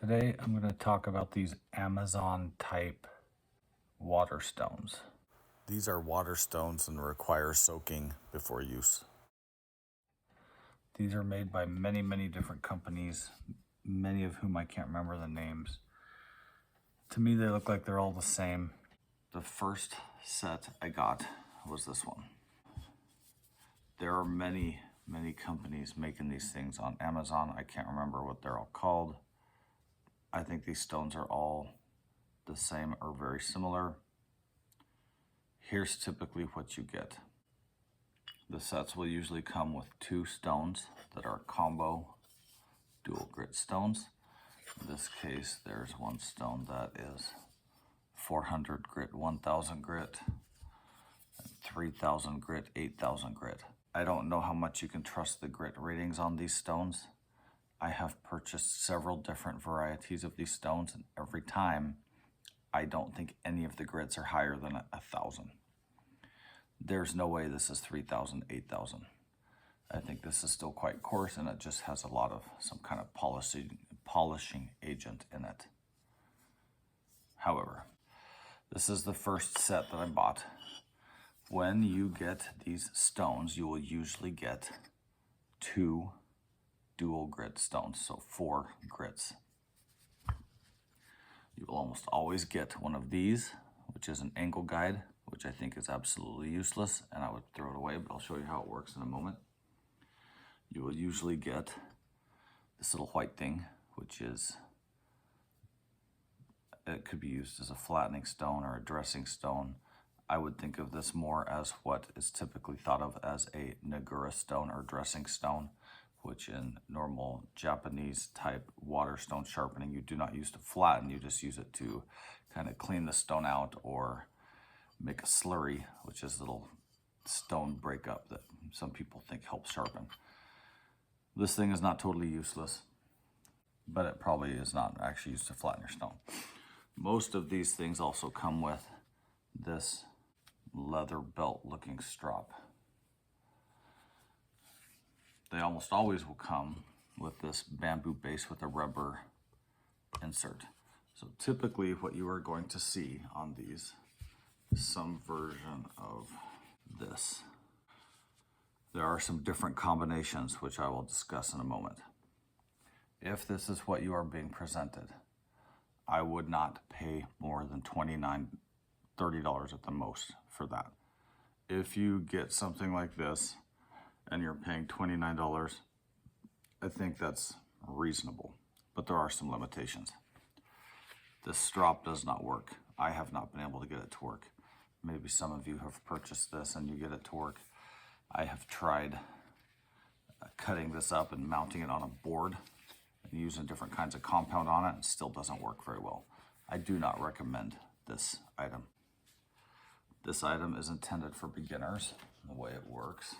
Today I'm going to talk about these Amazon type water stones. These are water stones and require soaking before use. These are made by many different companies, many of whom I can't remember the names. To me, they look like they're all the same. The first set I got was this one. There are many companies making these things on Amazon. I can't remember what they're all called. I think these stones are all the same or very similar. Here's typically what you get. The sets will usually come with 2 stones that are combo dual grit stones. In this case, there's one stone that is 400 grit, 1000 grit, 3000 grit, 8000 grit. I don't know how much you can trust the grit ratings on these stones. I have purchased several different varieties of these stones, and every time I don't think any of the grits are higher than 1000. There's no way this is 3000, 8000. I think this is still quite coarse, and it just has a lot of some kind of polishing agent in it. However, this is the first set that I bought. When you get these stones, you will usually get 2 dual grit stones, so 4 grits. You will almost always get one of these, which is an angle guide, which I think is absolutely useless, and I would throw it away, but I'll show you how it works in a moment. You will usually get this little white thing, which is, it could be used as a flattening stone or a dressing stone. I would think of this more as what is typically thought of as a Nagura stone or dressing stone, which in normal Japanese type water stone sharpening, you do not use to flatten, you just use it to kind of clean the stone out or make a slurry, which is a little stone breakup that some people think helps sharpen. This thing is not totally useless, but it probably is not actually used to flatten your stone. Most of these things also come with this leather belt looking strap. They almost always will come with this bamboo base with a rubber insert. So typically what you are going to see on these is some version of this. There are some different combinations which I will discuss in a moment. If this is what you are being presented, I would not pay more than $29, $30 at the most for that. If you get something like this and you're paying $29, I think that's reasonable, but there are some limitations. This strap does not work. I have not been able to get it to work. Maybe some of you have purchased this and you get it to work. I have tried cutting this up and mounting it on a board and using different kinds of compound on it, and it still doesn't work very well. I do not recommend this item. This item is intended for beginners. The way it works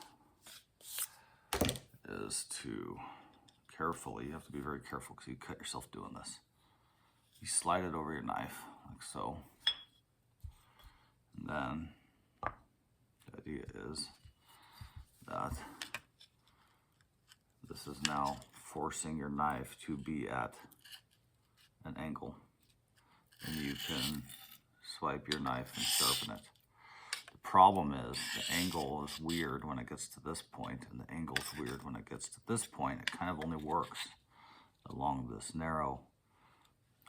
is to carefully, you have to be very careful because you cut yourself doing this. You slide it over your knife like so. And then the idea is that this is now forcing your knife to be at an angle, and you can swipe your knife and sharpen it. The problem is the angle is weird when it gets to this point, and the angle is weird when it gets to this point. It kind of only works along this narrow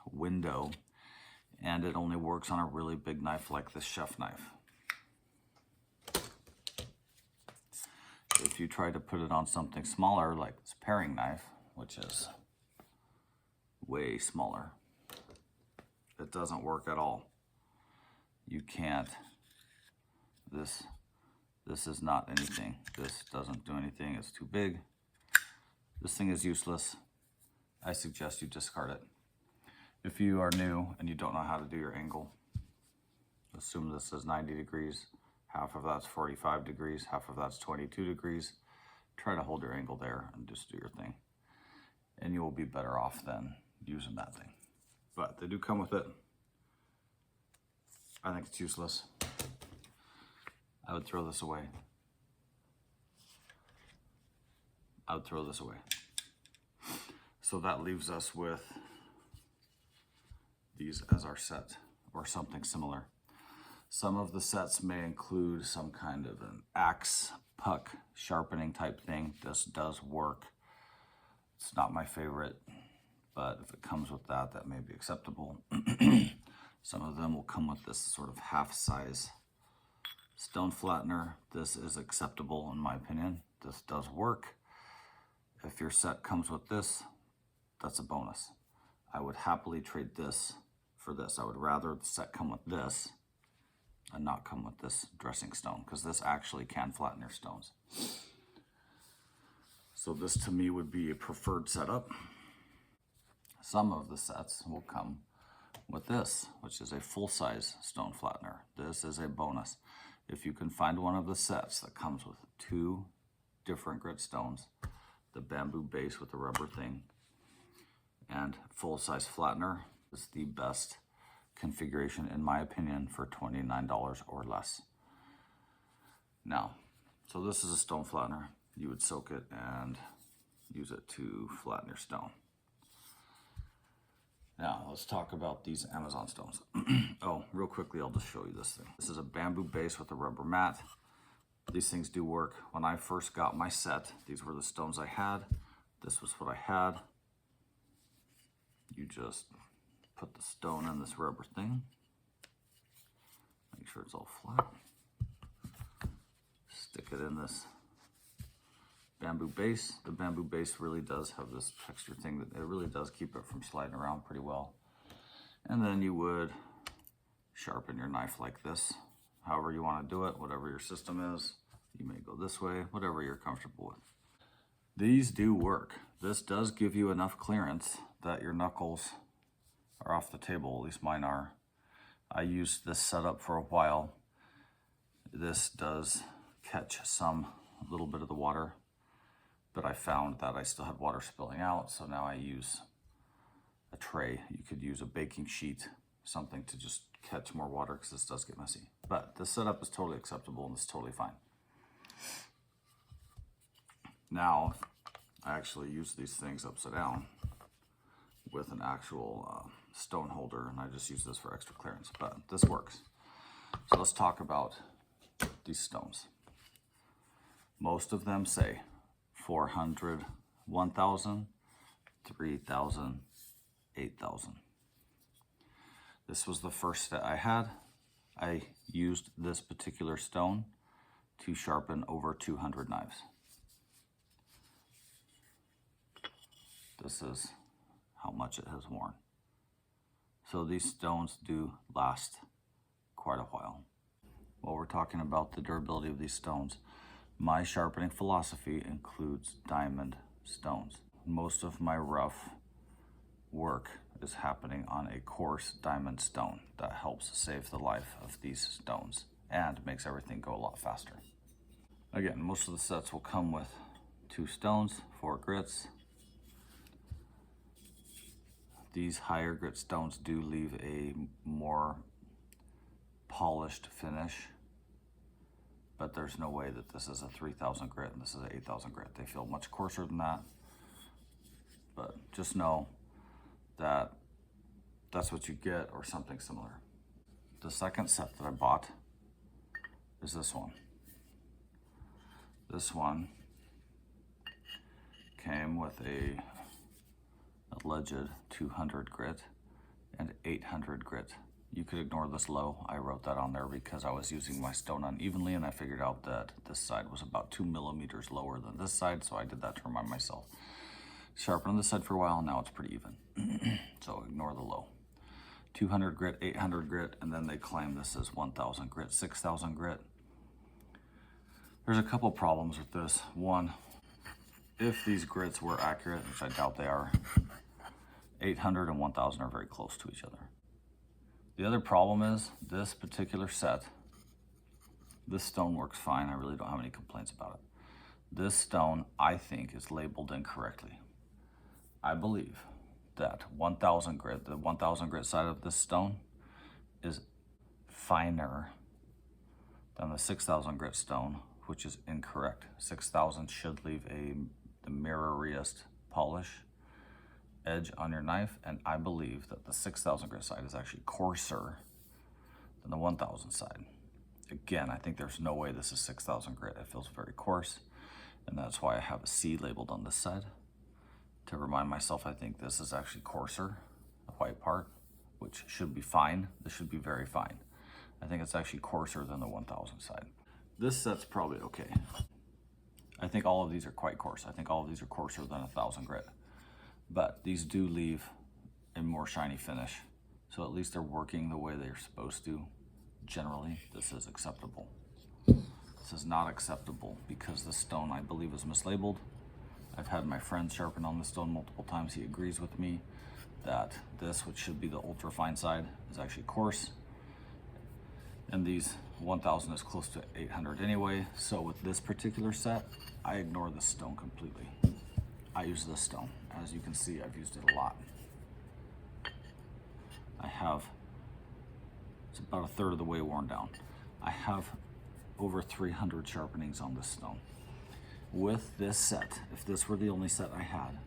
window, and it only works on a really big knife like this chef knife. If you try to put it on something smaller like this paring knife, which is way smaller, it doesn't work at all. You can't, this is not anything. This doesn't do anything, it's too big. This thing is useless. I suggest you discard it. If you are new and you don't know how to do your angle, assume this is 90 degrees. Half of that's 45 degrees, half of that's 22 degrees. Try to hold your angle there and just do your thing. And you will be better off than using that thing. But they do come with it. I think it's useless. I would throw this away. So that leaves us with these as our set or something similar. Some of the sets may include some kind of an axe, puck, sharpening type thing. This does work. It's not my favorite, but if it comes with that, that may be acceptable. Some of them will come with this sort of half-size stone flattener. This is acceptable in my opinion. This does work. If your set comes with this, that's a bonus. I would happily trade this for this. I would rather the set come with this and not come with this dressing stone, because this actually can flatten your stones. So this to me would be a preferred setup. Some of the sets will come with this, which is a full-size stone flattener. This is a bonus. If you can find one of the sets that comes with 2 different grit stones, the bamboo base with the rubber thing, and full-size flattener, is the best configuration in my opinion for $29 or less. Now, so this is a stone flattener. You would soak it and use it to flatten your stone. Now, let's talk about these Amazon stones. Oh, real quickly, I'll just show you this thing. This is a bamboo base with a rubber mat. These things do work. When I first got my set, these were the stones I had. This was what I had. You just put the stone in this rubber thing. Make sure it's all flat. Stick it in this bamboo base. The bamboo base really does have this texture thing that it really does keep it from sliding around pretty well. And then you would sharpen your knife like this. However you want to do it, whatever your system is. You may go this way, whatever you're comfortable with. These do work. This does give you enough clearance that your knuckles are off the table, at least mine are. I used this setup for a while. This does catch some little bit of the water, but I found that I still had water spilling out, so now I use a tray. You could use a baking sheet, something to just catch more water, because this does get messy. But this setup is totally acceptable and it's totally fine. Now, I actually use these things upside down with an actual stone holder, and I just use this for extra clearance, but this works. So let's talk about these stones. Most of them say 400, 1,000, 3,000, 8,000. This was the first set I had. I used this particular stone to sharpen over 200 knives. This is how much it has worn. So these stones do last quite a while. While we're talking about the durability of these stones, my sharpening philosophy includes diamond stones. Most of my rough work is happening on a coarse diamond stone that helps save the life of these stones and makes everything go a lot faster. Again, most of the sets will come with 2 stones, 4 grits. These higher grit stones do leave a more polished finish, but there's no way that this is a 3,000 grit and this is an 8,000 grit. They feel much coarser than that, but just know that that's what you get or something similar. The second set that I bought is this one. This one came with a alleged 200 grit and 800 grit. You could ignore this low. I wrote that on there because I was using my stone unevenly, and I figured out that this side was about 2 millimeters lower than this side, so I did that to remind myself. Sharpened this side for a while, now it's pretty even. So ignore the low. 200 grit, 800 grit, and then they claim this is 1,000 grit, 6,000 grit. There's a couple problems with this. One, if these grits were accurate, which I doubt they are, 800 and 1,000 are very close to each other. The other problem is this particular set, this stone works fine. I really don't have any complaints about it. This stone, I think, is labeled incorrectly. I believe that 1,000 grit, the 1,000 grit side of this stone is finer than the 6,000 grit stone, which is incorrect. 6,000 should leave the mirroriest polish. edge on your knife, and I believe that the 6,000 grit side is actually coarser than the 1,000 side. Again, I think there's no way this is 6,000 grit. It feels very coarse, and that's why I have a C labeled on this side to remind myself I think this is actually coarser, the white part, which should be fine. This should be very fine. I think it's actually coarser than the 1,000 side. This set's probably okay. I think all of these are quite coarse. I think all of these are coarser than 1,000 grit, but these do leave a more shiny finish. So at least they're working the way they're supposed to. Generally, this is acceptable. This is not acceptable because the stone, I believe, is mislabeled. I've had my friend sharpen on the stone multiple times. He agrees with me that this, which should be the ultra fine side, is actually coarse. And these 1,000 is close to 800 anyway. So with this particular set, I ignore this stone completely. I use this stone. As you can see, I've used it a lot. It's about a third of the way worn down. I have over 300 sharpenings on this stone. With this set, if this were the only set I had,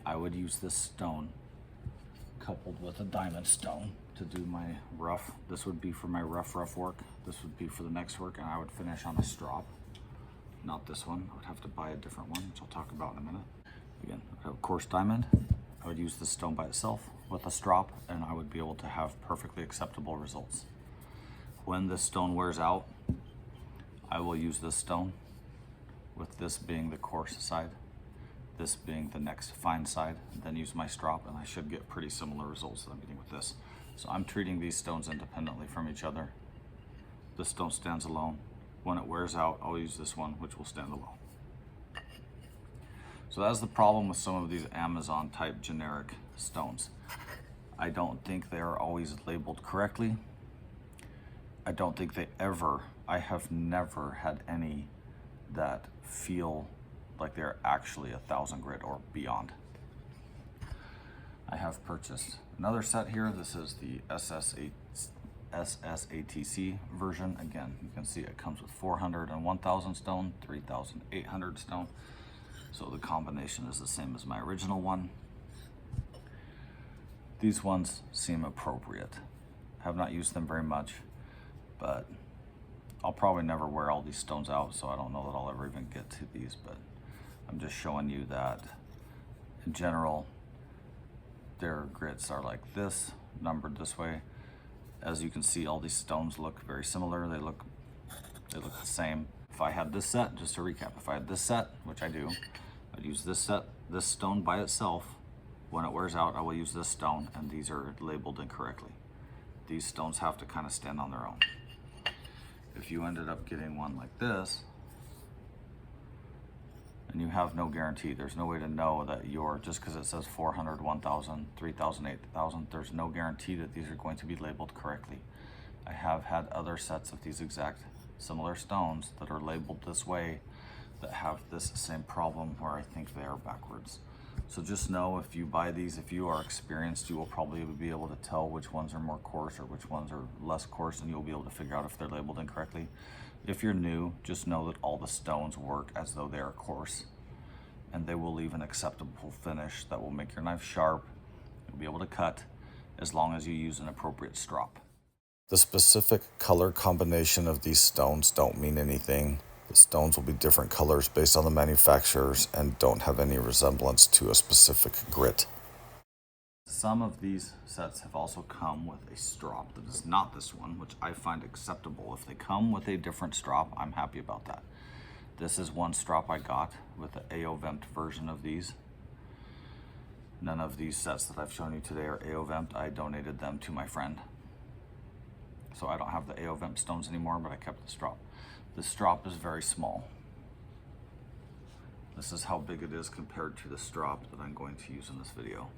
I would use this stone coupled with a diamond stone to do my rough. This would be for my rough work. This would be for the next work, and I would finish on a strop. Not this one. I would have to buy a different one, which I'll talk about in a minute. Again, I have a coarse diamond. I would use this stone by itself with a strop, and I would be able to have perfectly acceptable results. When this stone wears out, I will use this stone, with this being the coarse side, this being the next fine side, then use my strop, and I should get pretty similar results that I'm getting with this. So I'm treating these stones independently from each other. This stone stands alone. When it wears out, I'll use this one, which will stand alone. So that's the problem with some of these Amazon type generic stones. I don't think they are always labeled correctly. I don't think I have never had any that feel like they're actually 1,000 grit or beyond. I have purchased another set here. This is the SSATC version. Again, you can see it comes with 400 and 1,000 stone, 3,800 stone. So the combination is the same as my original one. These ones seem appropriate. Have not used them very much, but I'll probably never wear all these stones out, so I don't know that I'll ever even get to these, but I'm just showing you that in general, their grits are like this, numbered this way. As you can see, all these stones look very similar. They look the same. If I had this set, just to recap, if I had this set, which I do, I'd use this set, this stone by itself. When it wears out, I will use this stone, and these are labeled incorrectly. These stones have to kind of stand on their own. If you ended up getting one like this, and you have no guarantee, there's no way to know that just because it says 400, 1,000, 3,000, 8,000, there's no guarantee that these are going to be labeled correctly. I have had other sets of these exact similar stones that are labeled this way that have this same problem where I think they are backwards. So just know, if you buy these, if you are experienced, you will probably be able to tell which ones are more coarse or which ones are less coarse, and you'll be able to figure out if they're labeled incorrectly. If you're new, just know that all the stones work as though they are coarse, and they will leave an acceptable finish that will make your knife sharp. You'll be able to cut as long as you use an appropriate strop. The specific color combination of these stones don't mean anything. The stones will be different colors based on the manufacturers and don't have any resemblance to a specific grit. Some of these sets have also come with a strop that is not this one, which I find acceptable. If they come with a different strop, I'm happy about that. This is one strop I got with the AO-Vent version of these. None of these sets that I've shown you today are AO-Vent. I donated them to my friend. So I don't have the AO-Vent stones anymore, but I kept the strop. The strop is very small. This is how big it is compared to the strop that I'm going to use in this video.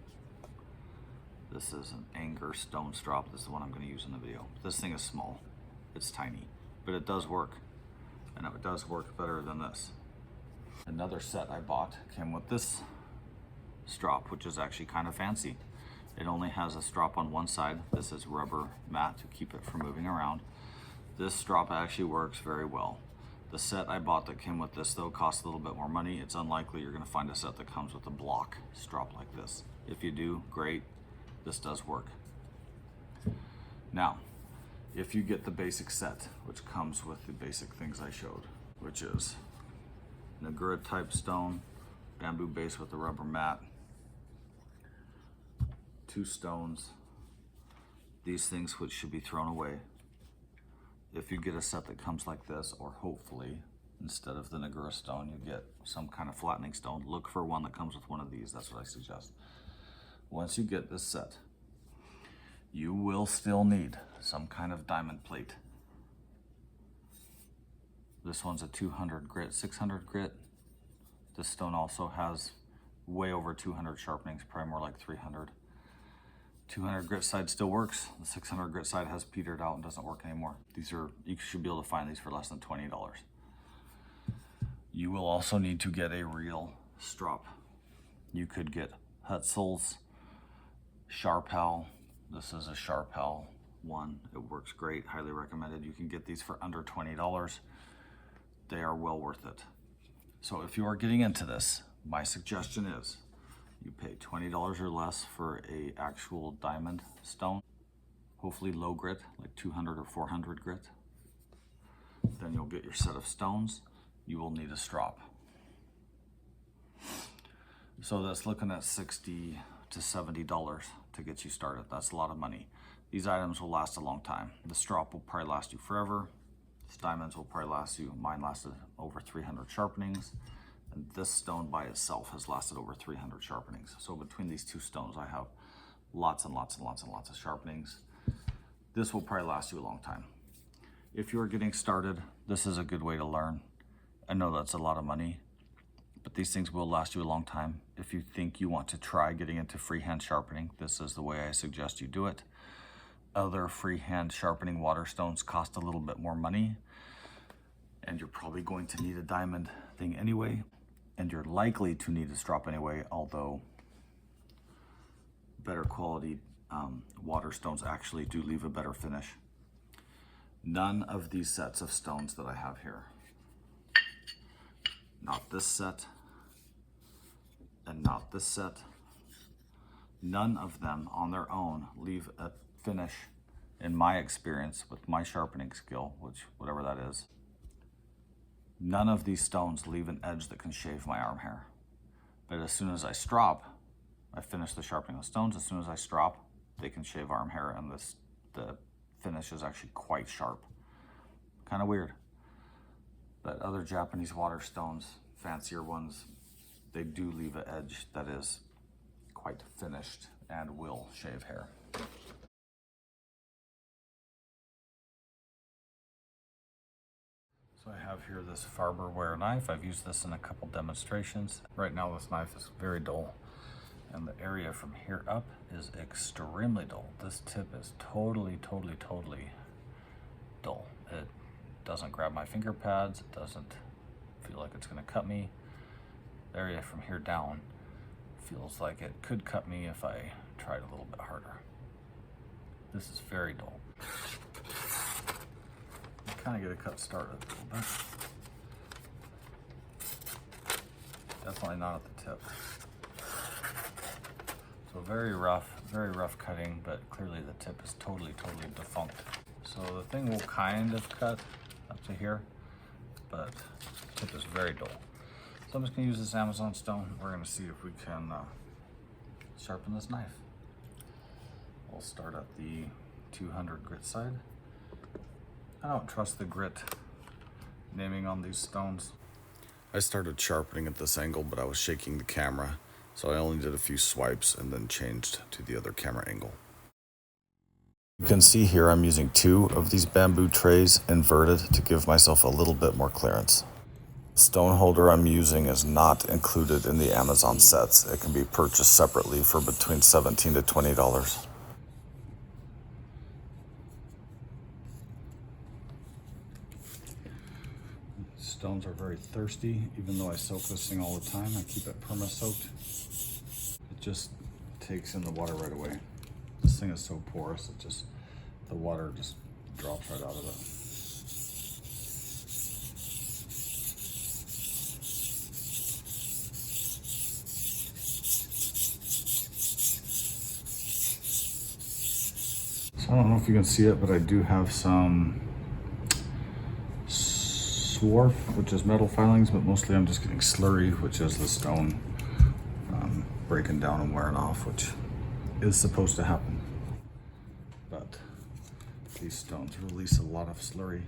This is an Anger stone strop. This is the one I'm going to use in the video. This thing is small. It's tiny, but it does work. And it does work better than this. Another set I bought came with this strop, which is actually kind of fancy. It only has a strop on one side. This is rubber mat to keep it from moving around. This strop actually works very well. The set I bought that came with this though cost a little bit more money. It's unlikely you're gonna find a set that comes with a block strop like this. If you do, great, this does work. Now, if you get the basic set, which comes with the basic things I showed, which is Negura type stone, bamboo base with a rubber mat, 2 stones, these things which should be thrown away. If you get a set that comes like this, or hopefully, instead of the Negura stone, you get some kind of flattening stone, look for one that comes with one of these. That's what I suggest. Once you get this set, you will still need some kind of diamond plate. This one's a 200 grit, 600 grit. This stone also has way over 200 sharpenings, probably more like 300. 200 grit side still works. The 600 grit side has petered out and doesn't work anymore. These are, you should be able to find these for less than $20. You will also need to get a real strop. You could get Hutzel's Sharpal. This is a Sharpal one. It works great, highly recommended. You can get these for under $20. They are well worth it. So if you are getting into this, my suggestion is you pay $20 or less for a actual diamond stone, hopefully low grit, like 200 or 400 grit. Then you'll get your set of stones. You will need a strop. So that's looking at $60 to $70 to get you started. That's a lot of money. These items will last a long time. The strop will probably last you forever. These diamonds will probably last you, mine lasted over 300 sharpenings. And this stone by itself has lasted over 300 sharpenings. So between these 2 stones, I have lots and lots and lots and lots of sharpenings. This will probably last you a long time. If you're getting started, this is a good way to learn. I know that's a lot of money, but these things will last you a long time. If you think you want to try getting into freehand sharpening, this is the way I suggest you do it. Other freehand sharpening Waterstones cost a little bit more money, and you're probably going to need a diamond thing anyway, and you're likely to need a strop anyway, although better quality Waterstones actually do leave a better finish. None of these sets of stones that I have here, not this set and not this set, none of them on their own leave a finish, in my experience with my sharpening skill, which whatever that is. None of these stones leave an edge that can shave my arm hair. But as soon as I strop, I finish the sharpening of stones. As soon as I strop, they can shave arm hair, and the finish is actually quite sharp. Kind of weird. But other Japanese Waterstones, fancier ones, they do leave an edge that is quite finished and will shave hair. So I have here this Farberware knife. I've used this in a couple demonstrations. Right now this knife is very dull, and the area from here up is extremely dull. This tip is totally dull. It doesn't grab my finger pads. It doesn't feel like it's gonna cut me. The area from here down feels like it could cut me if I tried a little bit harder. This is very dull. Kind of get a cut started a little bit. Definitely not at the tip. So very rough cutting, but clearly the tip is totally defunct. So the thing will kind of cut up to here, but the tip is very dull. So I'm just gonna use this Amazon stone. We're gonna see if we can sharpen this knife. We'll start at the 200 grit side. I don't trust the grit naming on these stones. I started sharpening at this angle, but I was shaking the camera, so I only did a few swipes and then changed to the other camera angle. You can see here I'm using 2 of these bamboo trays inverted to give myself a little bit more clearance. The stone holder I'm using is not included in the Amazon sets. It can be purchased separately for between $17 to $20. Stones are very thirsty, even though I soak this thing all the time. I keep it perma-soaked. It just takes in the water right away. This thing is so porous, the water just drops right out of it. So I don't know if you can see it, but I do have some swarf, which is metal filings, but mostly I'm just getting slurry, which is the stone breaking down and wearing off, which is supposed to happen. But these stones release a lot of slurry,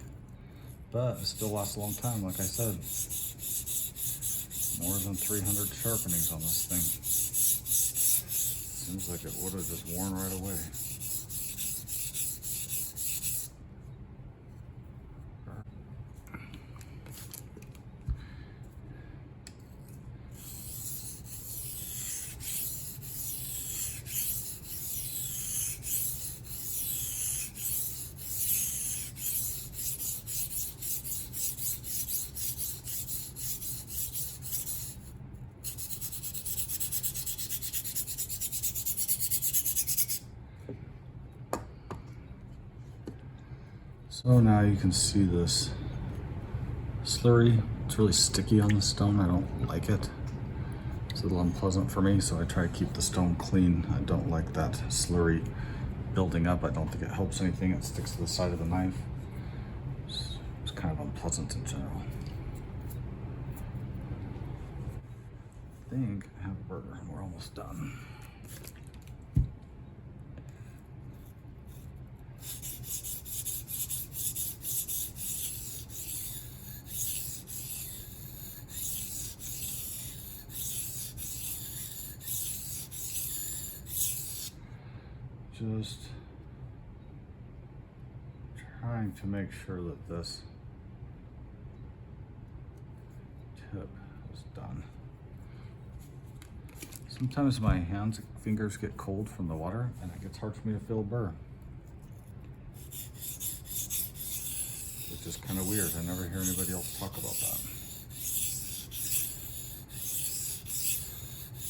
but it still lasts a long time. Like I said, more than 300 sharpenings on this thing. Seems like it would have just worn right away. So now you can see this slurry. It's really sticky on the stone. I don't like it. It's a little unpleasant for me, so I try to keep the stone clean. I don't like that slurry building up. I don't think it helps anything. It sticks to the side of the knife. It's kind of unpleasant in general. I think I have a burger and we're almost done. Just trying to make sure that this tip is done. Sometimes my fingers get cold from the water and it gets hard for me to feel a burr. Which is kind of weird. I never hear anybody else talk about that.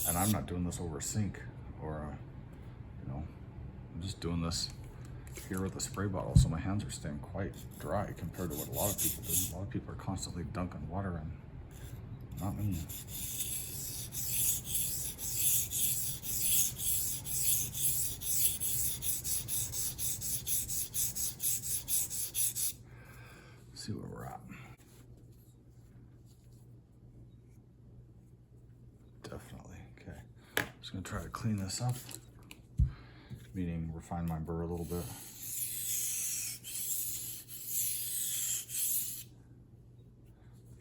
And I'm not doing this over a sink or I'm just doing this here with a spray bottle, so my hands are staying quite dry compared to what a lot of people do. A lot of people are constantly dunking water in. Not me. Let's see where we're at. Definitely. Okay. Just gonna try to clean this up. Meaning refine my burr a little bit.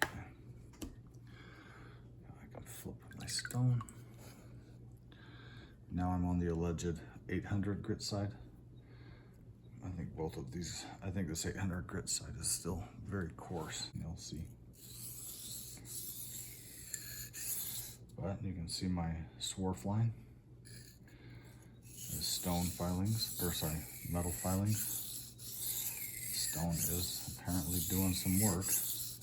Okay. Now I can flip my stone. Now I'm on the alleged 800 grit side. I think both of these, I think this 800 grit side is still very coarse. You'll see. But you can see my swarf line. Stone filings, or sorry, metal filings. Stone is apparently doing some work. This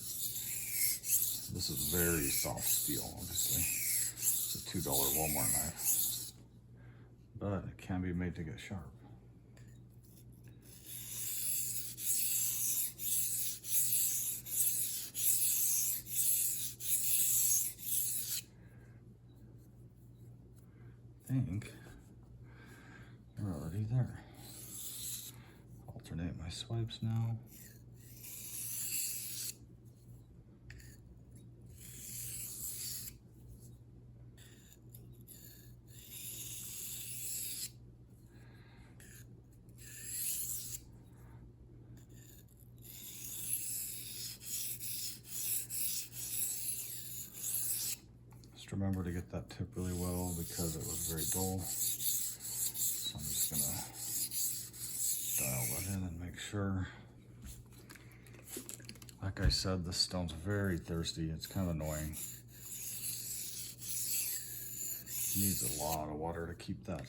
is very soft steel, obviously. It's a $2 Walmart knife, but it can be made to get sharp. I think we're already there. Alternate my swipes now. Just remember to get that tip really well because it was very dull. So I'm just gonna dial that in and make sure. Like I said, this stone's very thirsty. It's kind of annoying. It needs a lot of water to keep that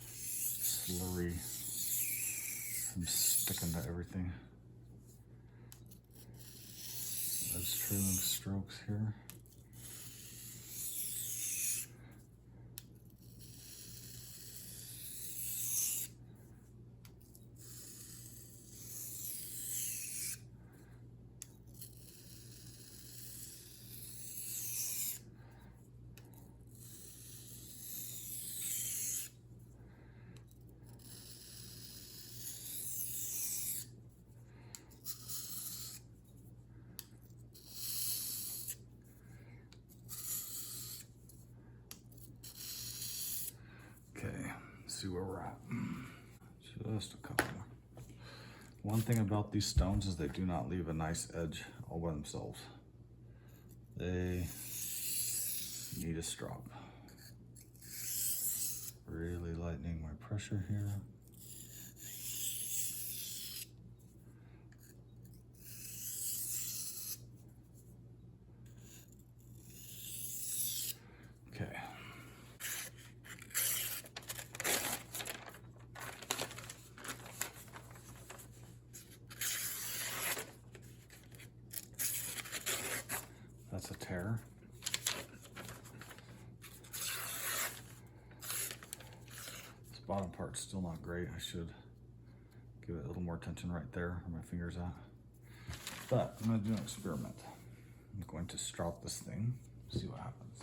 slurry from sticking to everything. There's trailing strokes here. see where we're at. Just a couple. One thing about these stones is they do not leave a nice edge all by themselves. They need a strop. Really lightening my pressure here. Okay. That's a tear. This bottom part's still not great. I should give it a little more attention right there where my finger's at. But I'm gonna do an experiment. I'm going to strop this thing, see what happens.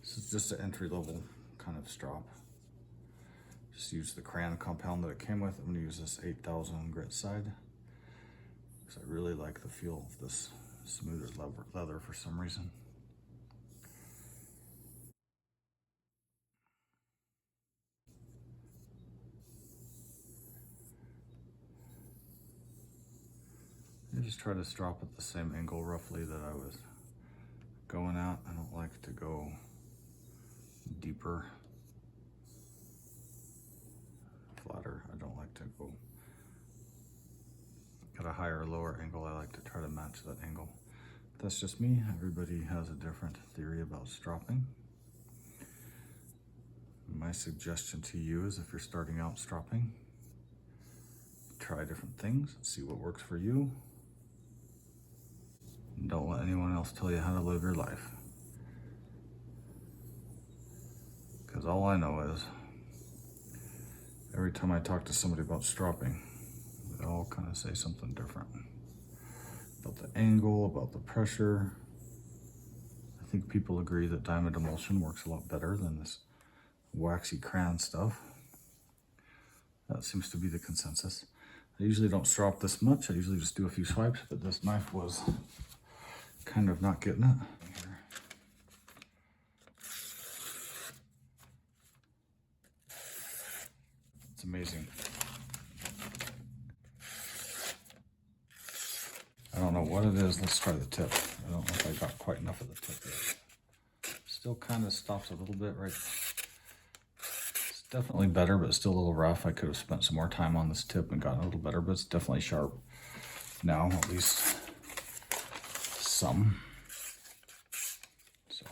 This is just an entry-level kind of strop. Just use the crayon compound that it came with. I'm gonna use this 8000 grit side because I really like the feel of this smoother leather for some reason. I just try to strop at the same angle roughly that I was going at. I don't like to go deeper, flatter. I don't like to go at a higher or lower angle. I like to try to match that angle. That's just me. Everybody has a different theory about stropping. My suggestion to you is if you're starting out stropping, try different things, see what works for you. And don't let anyone else tell you how to live your life. Because all I know is, every time I talk to somebody about stropping, they all kind of say something different. About the angle, about the pressure. I think people agree that diamond emulsion works a lot better than this waxy crayon stuff. That seems to be the consensus. I usually don't strop this much. I usually just do a few swipes, but this knife was kind of not getting it. It's amazing. I don't know what it is. Let's try the tip. I don't know if I got quite enough of the tip yet. Still kind of stops a little bit right. It's definitely better, but still a little rough. I could have spent some more time on this tip and gotten a little better, but it's definitely sharp now, at least some. So,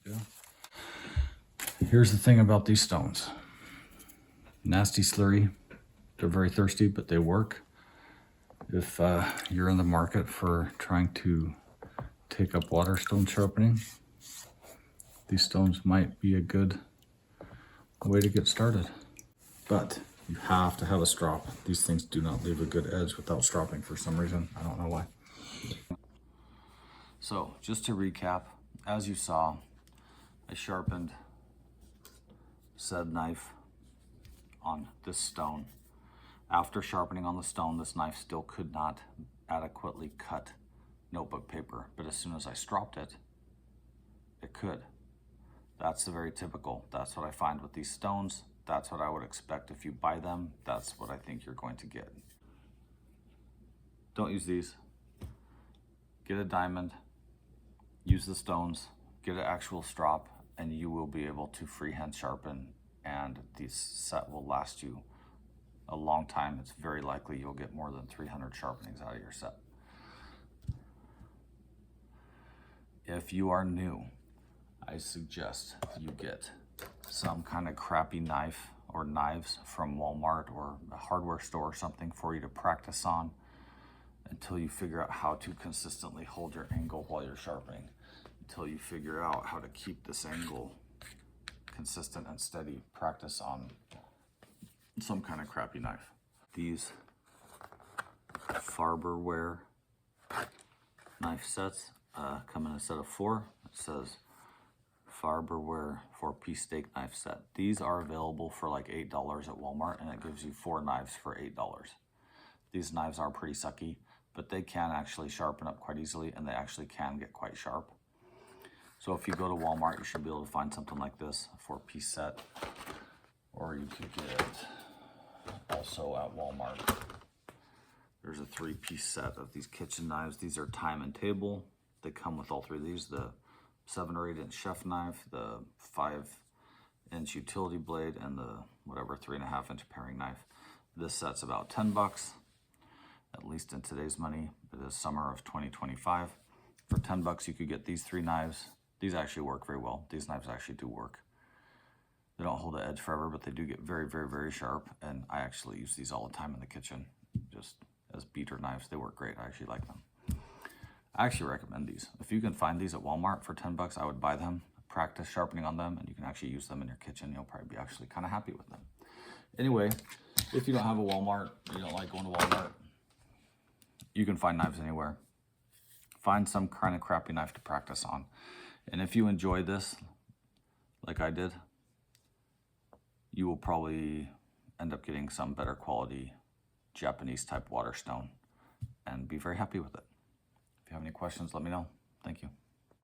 yeah. Here's the thing about these stones. Nasty, slurry. They're very thirsty, but they work. If you're in the market for trying to take up Waterstone sharpening, these stones might be a good way to get started. But you have to have a strop. These things do not leave a good edge without stropping for some reason. I don't know why. So just to recap, as you saw, I sharpened said knife on this stone. After sharpening on the stone, this knife still could not adequately cut notebook paper, but as soon as I stropped it, it could. That's the very typical. That's what I find with these stones. That's what I would expect if you buy them. That's what I think you're going to get. Don't use these. Get a diamond, use the stones, get an actual strop, and you will be able to freehand sharpen, and this set will last you a long time. It's very likely you'll get more than 300 sharpenings out of your set. If you are new, I suggest you get some kind of crappy knife or knives from Walmart or a hardware store or something for you to practice on until you figure out how to consistently hold your angle while you're sharpening, until you figure out how to keep this angle consistent and steady. Practice on some kind of crappy knife. These Farberware knife sets come in a set of 4. It says Farberware 4-piece steak knife set. These are available for like $8 at Walmart, and it gives you 4 knives for $8. These knives are pretty sucky, but they can actually sharpen up quite easily, and they actually can get quite sharp. So if you go to Walmart, you should be able to find something like this, a 4-piece set. Or you could get also at Walmart. There's a 3-piece set of these kitchen knives. These are time and table. They come with all three of these, the 7 or 8 inch chef knife, the 5-inch utility blade, and the whatever 3.5 inch paring knife. This set's about $10, at least in today's money. It is summer of 2025. For $10, you could get these 3 knives. These actually work very well. These knives actually do work. They don't hold the edge forever, but they do get very, very, very sharp. And I actually use these all the time in the kitchen, just as beater knives. They work great. I actually like them. I actually recommend these. If you can find these at Walmart for $10, I would buy them, practice sharpening on them, and you can actually use them in your kitchen. You'll probably be actually kind of happy with them. Anyway, if you don't have a Walmart, you don't like going to Walmart, you can find knives anywhere. Find some kind of crappy knife to practice on. And if you enjoy this, like I did, you will probably end up getting some better quality Japanese type Waterstone and be very happy with it. If you have any questions, let me know. Thank you.